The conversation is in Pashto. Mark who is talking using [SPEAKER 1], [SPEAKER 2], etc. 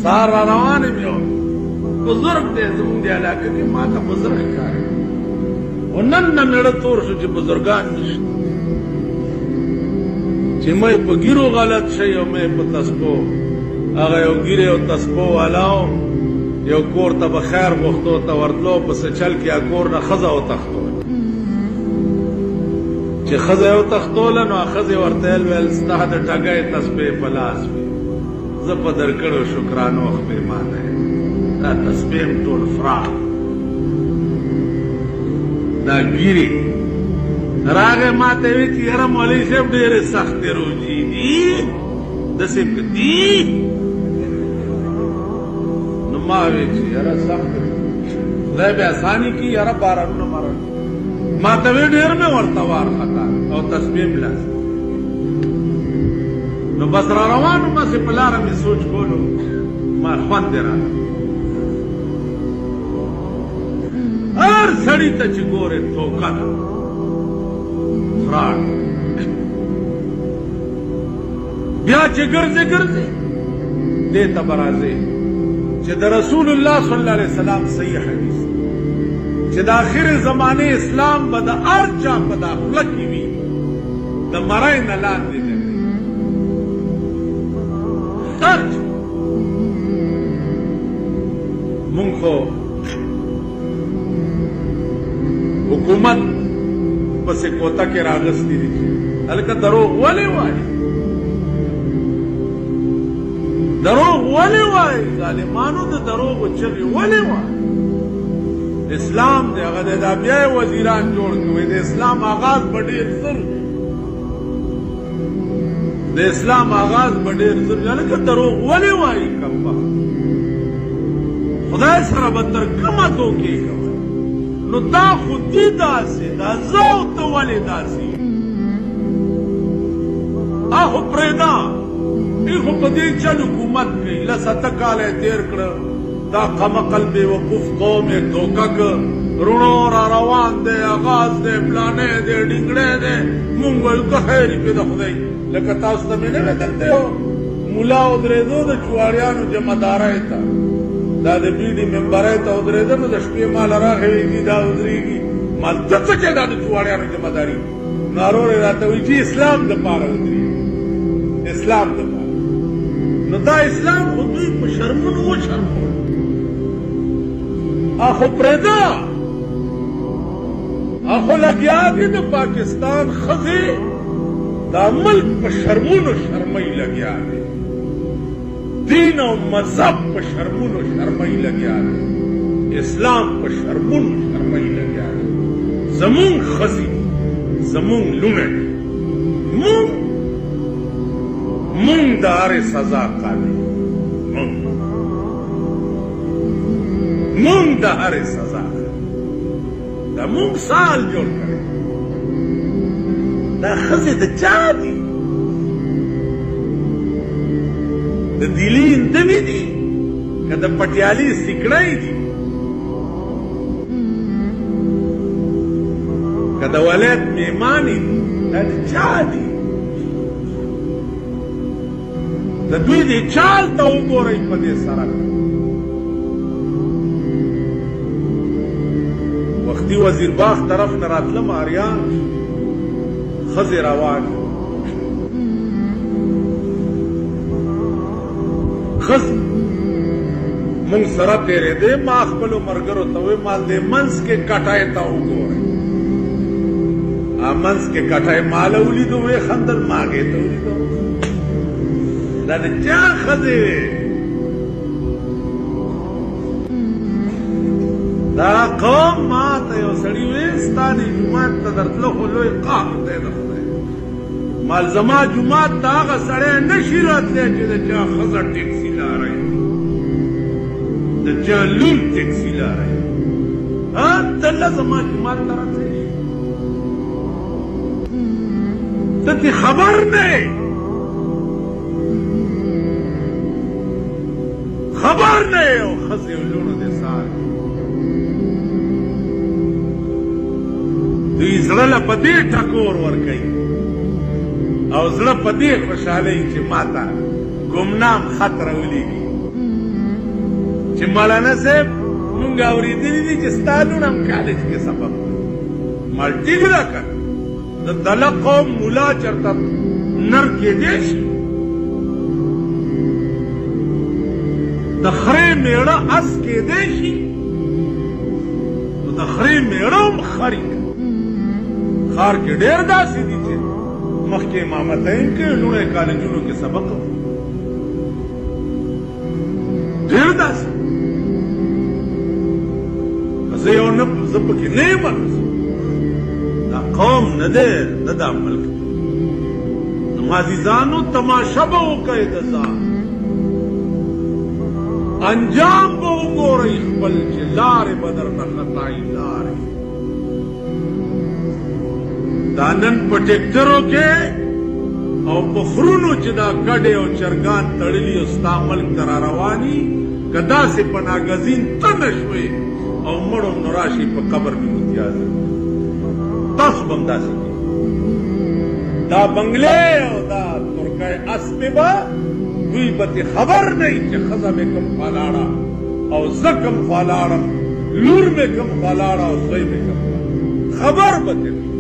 [SPEAKER 1] سهار را روان یم یو بزرګ دی زمونږ د علاقه کې ما ته بزرګ ښکاري خو نن نه مېړه تور شو چې بزرګان نشته چې مې په ګیرو غلط شي او مې په تسپو هغه یو ګیرې او تسپو والاو یو کور ته به خیر غوښتو ته ورتلو پسې چل کې کور نه ښځه وتښتول چې ښځه یې وتښتوله نو ښځې ورته ویل ستا د ټګۍ تسبې په لاس وي زه په درکړو شکرانو پېمانه یم دا تسبې م ټول فراق دا ګیرې راغې ما ته وی چې یاره مولوي صاحب ډېرې سختې روجې دي داسې که دي نو ما وی چې یاره سخت خدای به اساني کړي یاره بارانونه مارن ما ته وی ډېر مې ورته وارخطا او تسبې م لاس نو بس را روانو بسې په لاره مې سوچ کولو ما خوند دې راغی هر سړي ته چې ګورې ټوکه ده فراډ بیا چې ګرځې ګرځې دې ته به راځې چې د رسول الله صلی الله علیه وسلم صحیح حدیث چې د آخر زمانه اسلام به د هر چا په داخله کې وي د مرۍ نه لاندې جګړې هر چا مونږ خو حکومت پسې کوته کې راغستې دي هلکه دروغ ولې وایي دروغ ولې وایي ظالمانو د دروغو چغې ولې وایي اسلام دی هغه د بیا وزیران جوړ کړي د اسلام آغاز به ډېر زر د اسلام آغاز به ډېر زر هلکه دروغ ولې وایي کمبخت خدای سره به تر کومه دوکې کوي نو دا خو دي داسې دا زه او ته ولې داسې خو پرېږده ای خو په دې چل حکومت کوي لس اته کاله یې تېر کړه دا قمقل بېوقوف قوم یې دوکه که رونو را روان دی اغاز دی پلانی دی ډینګړی دی مونږ ویل که خیر یې پې د خدای لکه تاسو ته مې نه وی دلته یو ملا ودرېدو د چواړیانو جمعدارۍ ته دا د بیډي ممبرۍ ته ودرېده نو د شپې ماله راغېږي دا ودرېږي مال ته څه کوې دا د چواړیانو جمعداري نارور یې راته وایي چې اسلام دپاره ودرېږي اسلام دپاره نو دا اسلام خو دوی په شرمونو وشرمول خو پرېږده خو لګیا دي د پاکستان ښځې دا ملک په شرمونو شرمۍ لګیا دی دین او مذهب په شرمونو شرمۍ لګیا دی اسلام په شرمونو شرمۍ لګیا دی زمونږ ښځې زمونږ لوڼې مونږ د هرې سزا قابل مونږ د هرې سزا دا مونږ سال جوړ کړی دا ښځې د چا دي د دلی اندمې دي که د پټیالي سیکړی دي که د ولایت میمانې دي دا د چا دي د دوی د چال ته وګورئ په دې سرک وختي وزیر باغ طرف نه راتلم آریان ښځې روان ښځې مونږ سره تېرېدې ما خپلو ملګرو ته وویل مال دې منځ کې کټای ته وګورئ منځ کې کټای ماله ولیدو ویې خندل ما هغې ته ولیدو دا د چا ښځې وې دا قوم ما ته یو سړي وې ستا دې جومات ته درتله خو لوی قام دی د خدای مال زما جومات ته هغه سړی نه شي راتلی چې د چا ښځه ټیکسي لاری د چا لور ټیکسي لاری ته له زما جومات ته راتلی ته تې خبر نه خبر نه یې او ښځې او لوڼو دې سار دوی زړه له په دې ټکور ورکوي او زړه په دې خوشحالۍ چې ما ته ګمنام خط راولېږي مولانا صاحب مونږ اورېدلي دي چې ستا لوڼ هم کالج کې سبق ما ټیک ده که د دله قوم ملا چېرته نر کېدی شي د خرې میړه اس کېدی شي نو د خرې میړه هم خري ښار کې ډېر داسې دي چې مخکې امامتین کوي لوڼه کالجونو کې سبق ډېر داسې زه یو نه زه پکې نه یم دا قوم نه دی نه دا ملک نو عزیزانو تماشه به وکئ د ځان انجام به وګورئ خپل چې لارې به درته خطایي لارې دا نن په ټیکټرو کې او په خرونو چې دا ګډې او چرګان تړلي او ستا ملک ته را رواني که داسې په ناګزین تنه شوې او مړو نو راشي په قبر کې متیازي تاسو به هم داسې کړي دا بنګلې او دا ترکۍ اسپې به دوی به ترې خبر نه وي چې ښځه مې کوم خوا لاړه او زه کوم خوا لاړم لور مې کوم خوا لاړه او زوی مې کوم خبر به ترې